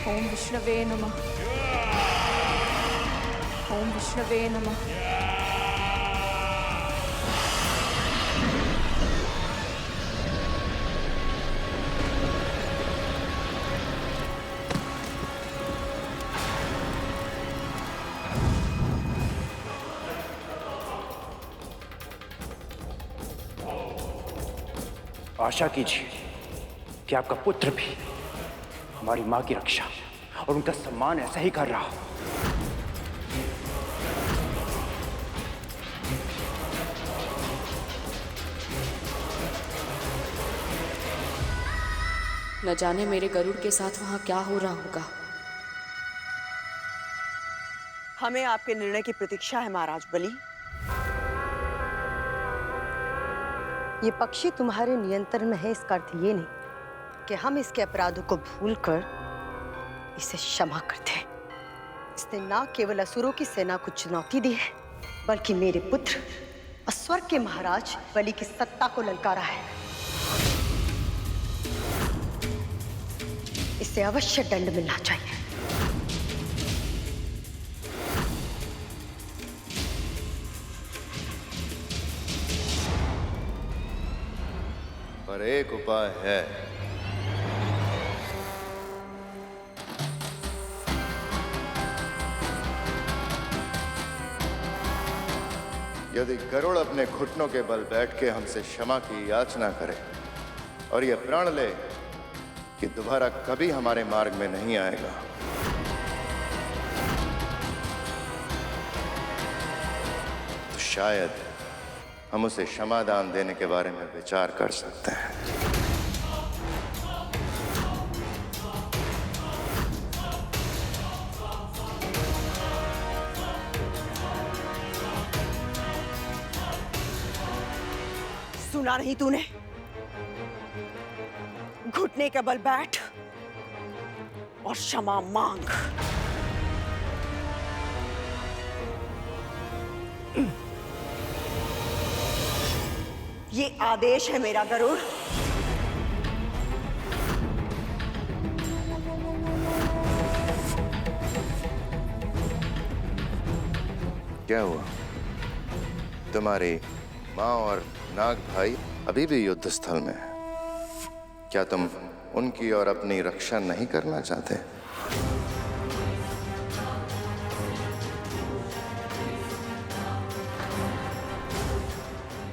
ओम विष्णवे नमः। ओम विष्णवे नमः। आशा कीजिए कि आपका पुत्र भी हमारी मां की रक्षा और उनका सम्मान ऐसा ही कर रहा हो। न जाने मेरे गरुड़ के साथ वहां क्या हो रहा होगा। हमें आपके निर्णय की प्रतीक्षा है महाराज बलि। ये पक्षी तुम्हारे नियंत्रण में है, इसका अर्थ ये नहीं कि हम इसके अपराधों को भूलकर इसे क्षमा करते हैं। इसने ना केवल असुरों की सेना को चुनौती दी है, बल्कि मेरे पुत्र और स्वर्ग के महाराज बलि की सत्ता को ललकारा है। इसे अवश्य दंड मिलना चाहिए। पर एक उपाय है। यदि गरुड़ अपने घुटनों के बल बैठ के हमसे क्षमा की याचना करे और यह प्रण ले कि दोबारा कभी हमारे मार्ग में नहीं आएगा, तो शायद हम उसे क्षमादान देने के बारे में विचार कर सकते हैं। सुना नहीं तूने? घुटने के बल बैठ और क्षमा मांग। ये आदेश है मेरा गरुड़। क्या हुआ? तुम्हारी माँ और नाग भाई अभी भी युद्ध स्थल में है। क्या तुम उनकी और अपनी रक्षा नहीं करना चाहते?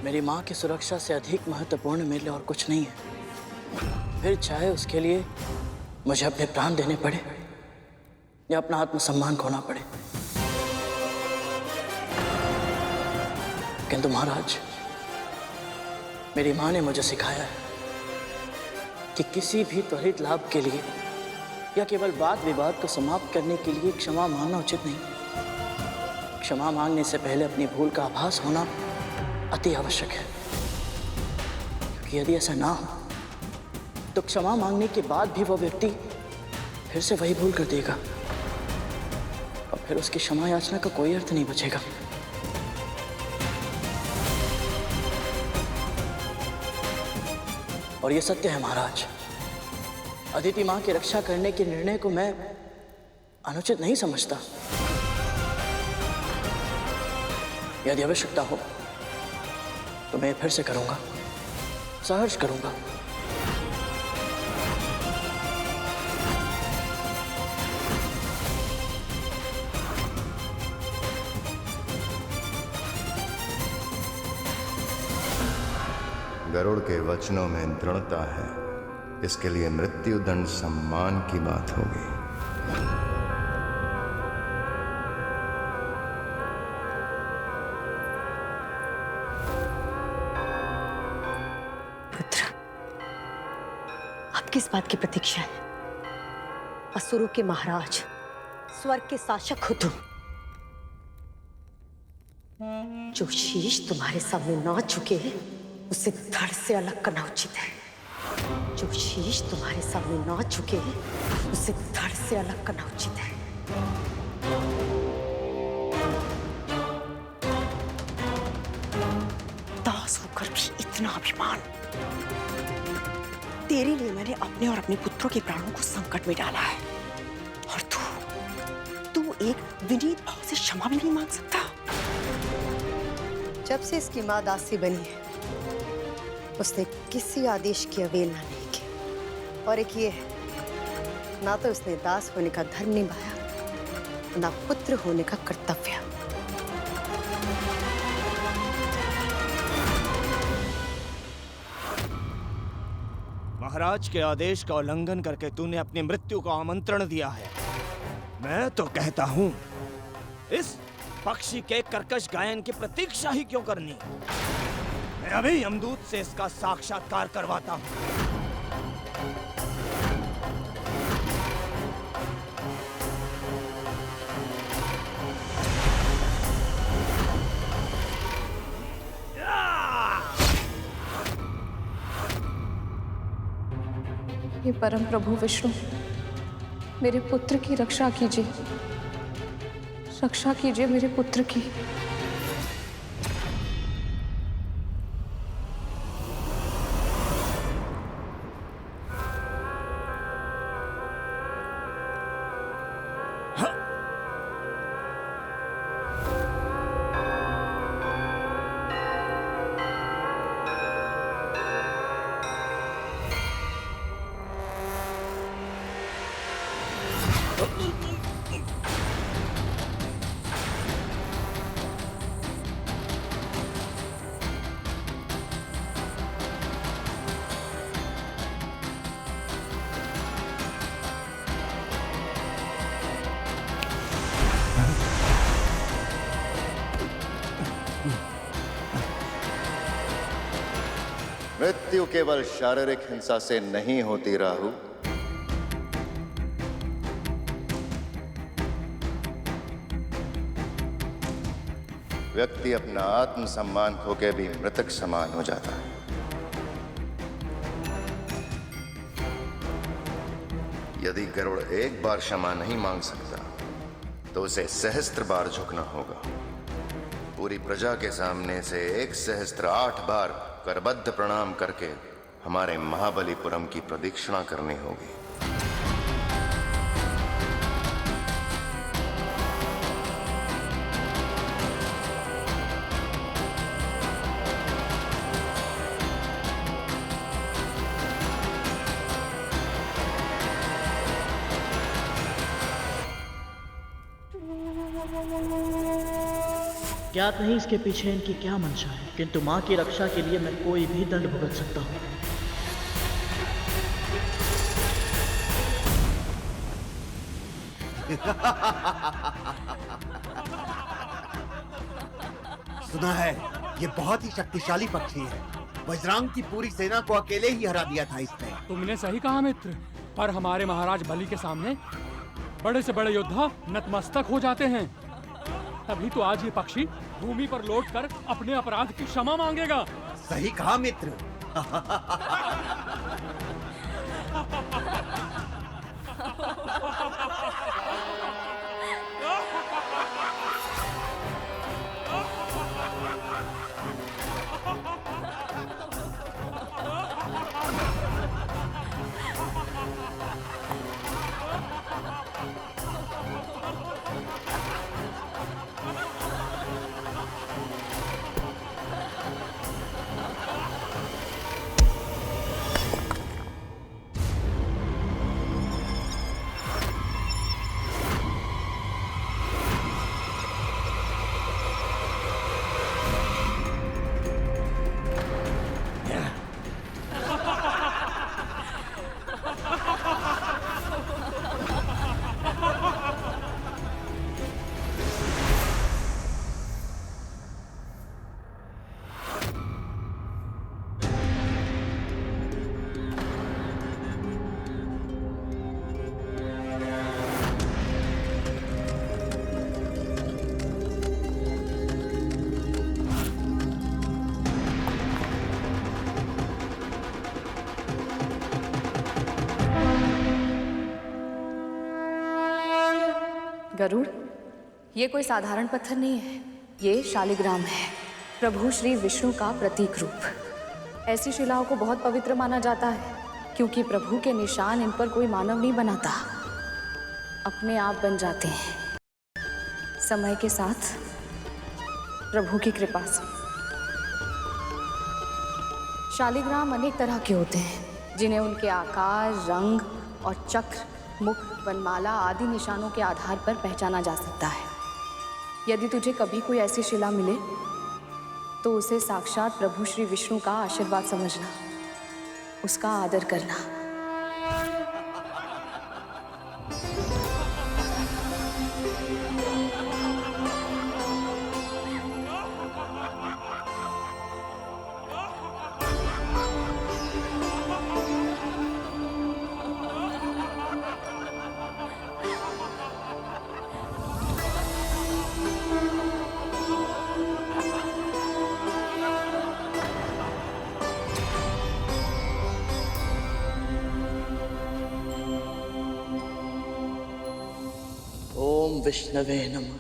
मेरी माँ की सुरक्षा से अधिक महत्वपूर्ण मेरे लिए और कुछ नहीं है। फिर चाहे उसके लिए मुझे अपने प्राण देने पड़े या अपना आत्मसम्मान खोना पड़े। किंतु महाराज, मेरी माँ ने मुझे सिखाया है कि किसी भी त्वरित लाभ के लिए या केवल वाद विवाद को समाप्त करने के लिए क्षमा मांगना उचित नहीं। क्षमा मांगने से पहले अपनी भूल का आभास होना अति आवश्यक है, क्योंकि यदि ऐसा ना हो तो क्षमा मांगने के बाद भी वह व्यक्ति फिर से वही भूल कर देगा और फिर उसकी क्षमा याचना का कोई अर्थ नहीं बचेगा। और यह सत्य है महाराज, अदिति मां की रक्षा करने के निर्णय को मैं अनुचित नहीं समझता। यदि आवश्यकता हो तो मैं फिर से करूंगा, सहर्ष करूंगा। गरुड़ के वचनों में दृढ़ता है, इसके लिए मृत्यु दंड सम्मान की बात होगी। पुत्र, आप किस बात की प्रतीक्षा है? असुरों के महाराज, स्वर्ग के शासक हो तुम। जो शीश तुम्हारे सामने ना झुके उसे धड़ से अलग करना उचित है। जो शीश तुम्हारे सामने ना झुके उसे धड़ से अलग करना उचित है। दास होकर भी इतना अभिमान। तेरे लिए मैंने अपने और अपने पुत्रों के प्राणों को संकट में डाला है, एक विनीत भाव से क्षमा भी नहीं मांग सकता? जब से इसकी माँ दासी बनी है, उसने किसी आदेश की अवहेलना नहीं की। और एक ये है, ना तो उसने दास होने का धर्म निभाया, ना पुत्र होने का कर्तव्य। महाराज के आदेश का उल्लंघन करके तूने अपनी मृत्यु का आमंत्रण दिया है। मैं तो कहता हूं, इस पक्षी के कर्कश गायन की प्रतीक्षा ही क्यों करनी? मैं अभी यमदूत से इसका साक्षात्कार करवाता हूं। हे परम प्रभु विष्णु, मेरे पुत्र की रक्षा कीजिए, रक्षा कीजिए मेरे पुत्र की। मृत्यु केवल शारीरिक हिंसा से नहीं होती राहु। व्यक्ति अपना आत्मसम्मान खो के भी मृतक समान हो जाता है। यदि गरुड़ एक बार क्षमा नहीं मांग सकता, तो उसे सहस्त्र बार झुकना होगा। पूरी प्रजा के सामने से 1,008 बार करबद्ध प्रणाम करके हमारे महाबलीपुरम की प्रदक्षिणा करनी होगी। ज्ञात नहीं इसके पीछे इनकी क्या मंशा है, किंतु माँ की रक्षा के लिए मैं कोई भी दंड भुगत सकता हूँ। सुना है ये बहुत ही शक्तिशाली पक्षी है। वज्रांग की पूरी सेना को अकेले ही हरा दिया था इसने। तुमने सही कहा मित्र, पर हमारे महाराज बलि के सामने बड़े से बड़े योद्धा नतमस्तक हो जाते हैं। तभी तो आज ये पक्षी भूमि पर लौटकर अपने अपराध की क्षमा मांगेगा। सही कहा मित्र। गरुड़, ये कोई साधारण पत्थर नहीं है, ये शालिग्राम है, प्रभु श्री विष्णु का प्रतीक रूप। ऐसी शिलाओं को बहुत पवित्र माना जाता है, क्योंकि प्रभु के निशान इन पर कोई मानव नहीं बनाता, अपने आप बन जाते हैं। समय के साथ प्रभु की कृपा से। शालिग्राम अनेक तरह के होते हैं जिन्हें उनके आकार, रंग और चक्र, मुख, वनमाला आदि निशानों के आधार पर पहचाना जा सकता है। यदि तुझे कभी कोई ऐसी शिला मिले तो उसे साक्षात प्रभु श्री विष्णु का आशीर्वाद समझना, उसका आदर करना। ओम विष्णवे नमः।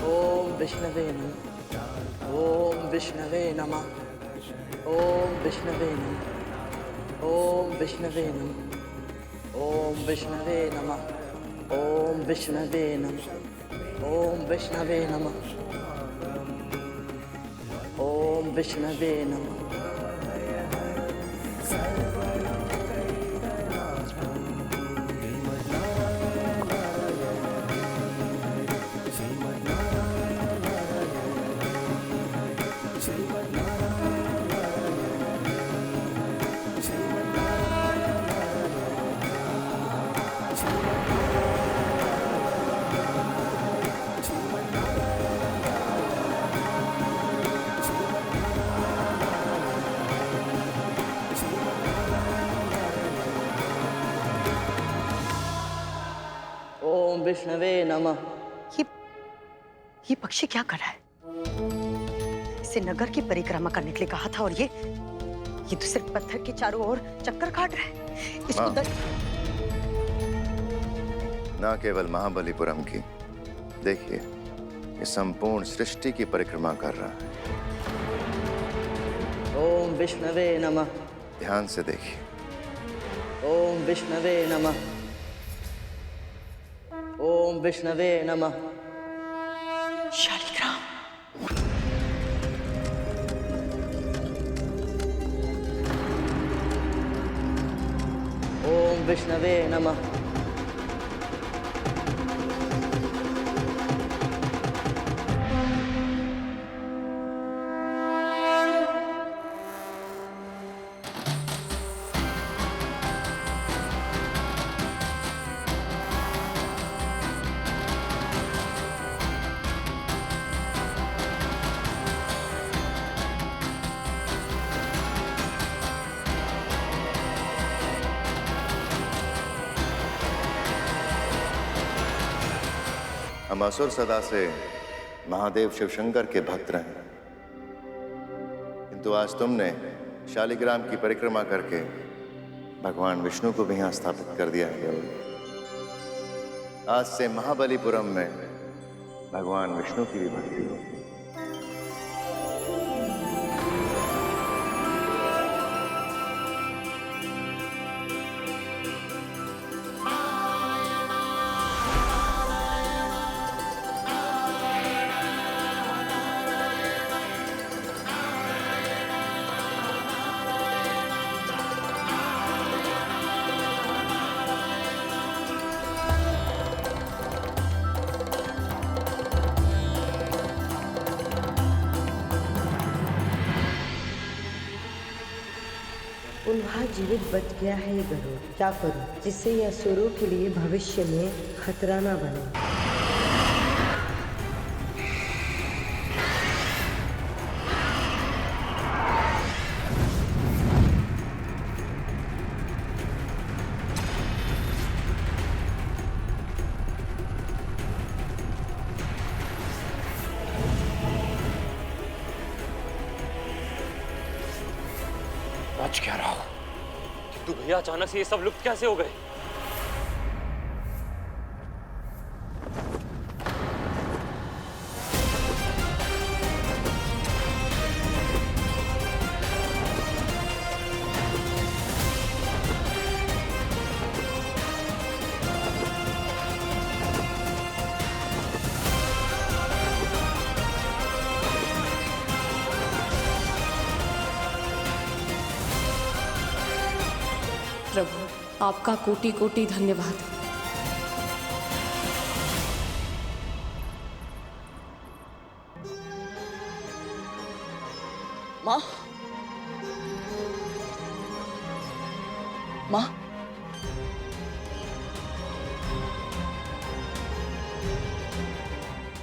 ओम विष्णवे नमः। ओम विष्णवे नमः। ओम विष्णवे नमः। ओम विष्णवे नमः। ओम विष्णवे नमः। ओम विष्णवे नमः। ओम विष्णवे नमः। ओम विष्णवे नमः। ओम विष्णवे नमः। ये पक्षी क्या कर रहा है? इसे नगर की परिक्रमा करने के लिए कहा था और ये तो सिर्फ पत्थर के चारों ओर चक्कर काट रहा है। इसको ना केवल महाबलीपुरम की, देखिए ये संपूर्ण सृष्टि की परिक्रमा कर रहा है। ओम विष्णवे नमः। ध्यान से देखिए। ओम विष्णवे नमः। ओम विष्णवे नमः। शालिग्राम। ओम विष्णवे नमः। हम असुर सदा से महादेव शिवशंकर के भक्त रहे, किंतु आज तुमने शालिग्राम की परिक्रमा करके भगवान विष्णु को भी यहाँ स्थापित कर दिया है। आज से महाबलीपुरम में भगवान विष्णु की भी भक्ति हो। उल्हा जीवित बच गया है ये गरुड़। क्या करूं जिससे ये असुरों के लिए भविष्य में खतरा ना बने। बच क्या रहा हो? किंतु भैया अचानक से ये सब लुप्त कैसे हो गए? प्रभु आपका कोटि कोटि धन्यवाद। माँ, माँ,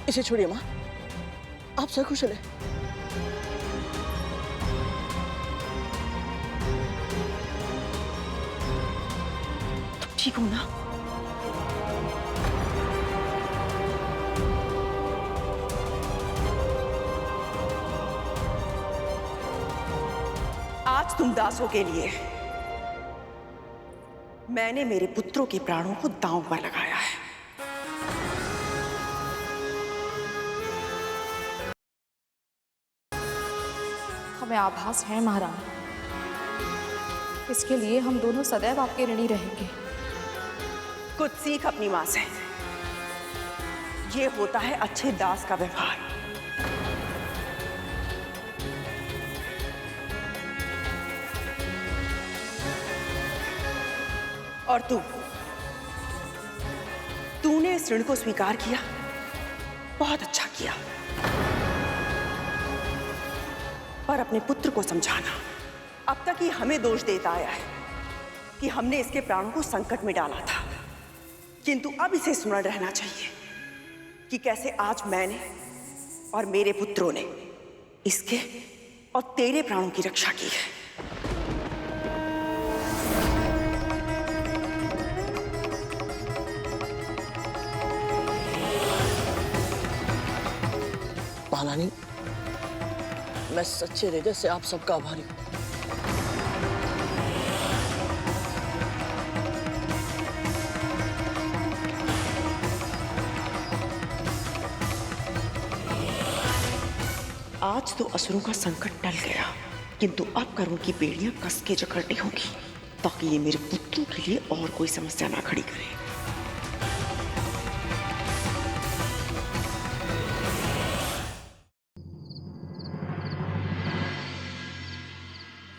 इसे छोड़िए माँ, आप सकुशल हैं? तुम ठीक हो ना? आज तुम दासों के लिए मैंने मेरे पुत्रों के प्राणों को दांव पर लगाया है। हमें आभास है महारानी, इसके लिए हम दोनों सदैव आपके ऋणी रहेंगे। कुछ सीख अपनी मां से। ये होता है अच्छे दास का व्यवहार। और तूने इस ऋण को स्वीकार किया, बहुत अच्छा किया। पर अपने पुत्र को समझाना। अब तक ये हमें दोष देता आया है कि हमने इसके प्राणों को संकट में डाला था, किंतु अब इसे स्मरण रहना चाहिए कि कैसे आज मैंने और मेरे पुत्रों ने इसके और तेरे प्राणों की रक्षा की है। महारानी, मैं सच्चे हृदय से आप सबका आभारी हूं। आज तो असुरों का संकट टल गया, किंतु अब करुण की बेड़ियां कस के जकड़नी होगी ताकि ये मेरे पुत्रों के लिए और कोई समस्या ना खड़ी करे।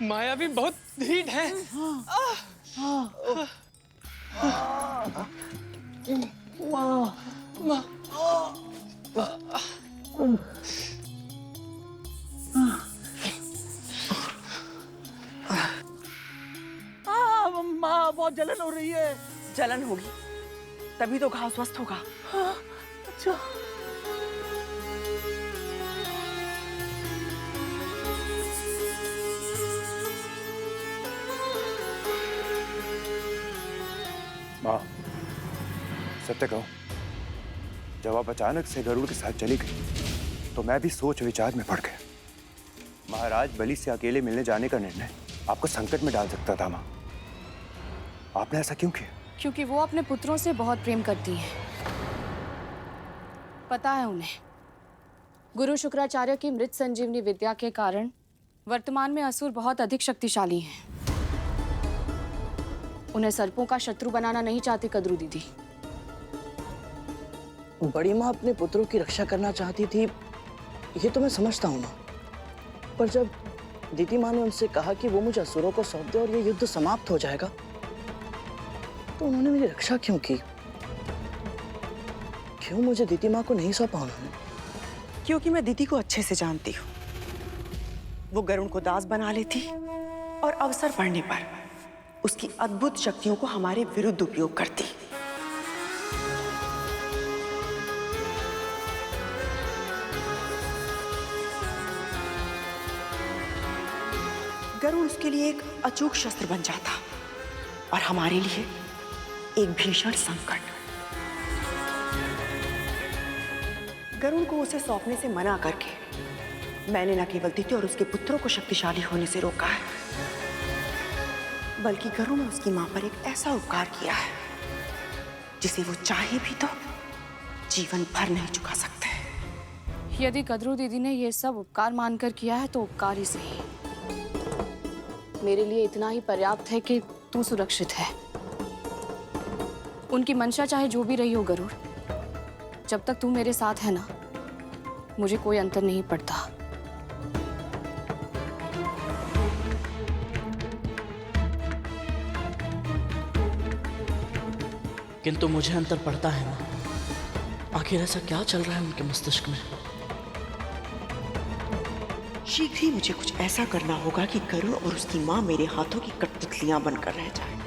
माया भी बहुत ढीठ है। माँ, बहुत जलन हो रही है। जलन होगी तभी तो घाव स्वस्थ होगा। अच्छा। माँ, सत्य कहूं, जब आप अचानक से गरुड़ के साथ चली गई तो मैं भी सोच विचार में पड़ गया। महाराज बलि से अकेले मिलने जाने का निर्णय आपको संकट में डाल सकता था माँ। आपने ऐसा क्यों किया? क्योंकि वो अपने पुत्रों से बहुत प्रेम करती हैं। पता है उन्हें, गुरु शुक्राचार्य की मृत संजीवनी विद्या के कारण वर्तमान में असुर बहुत अधिक शक्तिशाली हैं। उन्हें सर्पों का शत्रु बनाना नहीं चाहती कद्रू दीदी। बड़ी माँ अपने पुत्रों की रक्षा करना चाहती थी, ये तो मैं समझता हूँ माँ। पर जब दीदी माँ ने उनसे कहा कि वो मुझे असुरों को सौंप दे और ये युद्ध समाप्त हो जाएगा, तो उन्होंने मेरी रक्षा क्यों की? क्यों मुझे दीदी माँ को नहीं सौंपा उन्होंने? क्योंकि मैं दीदी को अच्छे से जानती हूँ। वो गरुड़ को दास बना लेती और अवसर पड़ने पर उसकी अद्भुत शक्तियों को हमारे विरुद्ध उपयोग करती। गरुड़ उसके लिए एक अचूक शस्त्र बन जाता और हमारे लिए एक भीषण संकट। गरुड़ को उसे सौंपने से मना करके मैंने न केवल दीदी और उसके पुत्रों को शक्तिशाली होने से रोका है, बल्कि गरुड़ ने उसकी मां पर एक ऐसा उपकार किया है जिसे वो चाहे भी तो जीवन भर नहीं चुका सकते। यदि कद्रू दीदी ने ये सब उपकार मानकर किया है तो उपकार ही सही। मेरे लिए इतना ही पर्याप्त है कि तू सुरक्षित है। उनकी मंशा चाहे जो भी रही हो गरुड़, जब तक तू मेरे साथ है ना, मुझे कोई अंतर नहीं पड़ता। किंतु मुझे अंतर पड़ता है माँ। आखिर ऐसा क्या चल रहा है उनके मस्तिष्क में? शीघ्र ही मुझे कुछ ऐसा करना होगा कि गरुड़ और उसकी माँ मेरे हाथों की कठपुतलियां बनकर रह जाए।